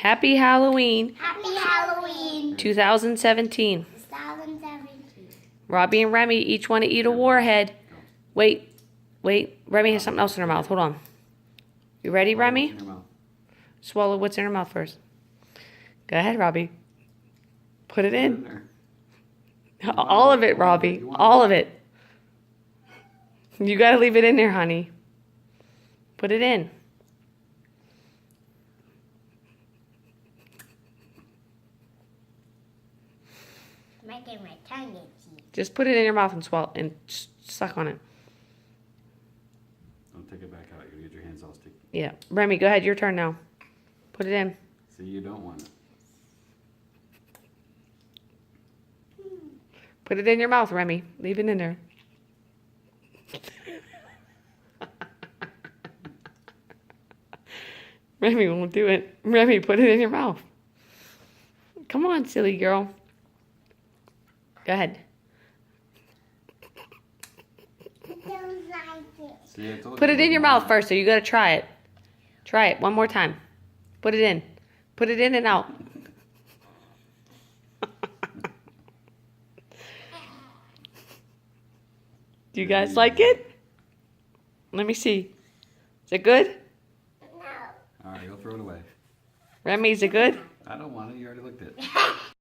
Happy Halloween. Happy Halloween. 2017. 2017. Robbie and Remy each want to eat a Warhead. Wait. Remy has something else in her mouth. Hold on. You ready, Remy? Swallow what's in her mouth first. Go ahead, Robbie. Put it in. All of it, Robbie. All of it. You got to leave it in there, honey. Put it in. Making my tongue itchy. Just put it in your mouth and swallow and suck on it. Don't take it back out. You'll get your hands all sticky. Yeah. Remy, go ahead. Your turn now. Put it in. See, you don't want it. Put it in your mouth, Remy. Leave it in there. Remy won't do it. Remy, put it in your mouth. Come on, silly girl. Go ahead. I don't like it. See, I told Put you it in what your you mouth want. first, so you gotta try it. Try it one more time. Put it in. Put it in and out. Do you guys like it? Let me see. Is it good? No. All right, you'll throw it away. Remy, is it good? I don't want it. You already looked at it.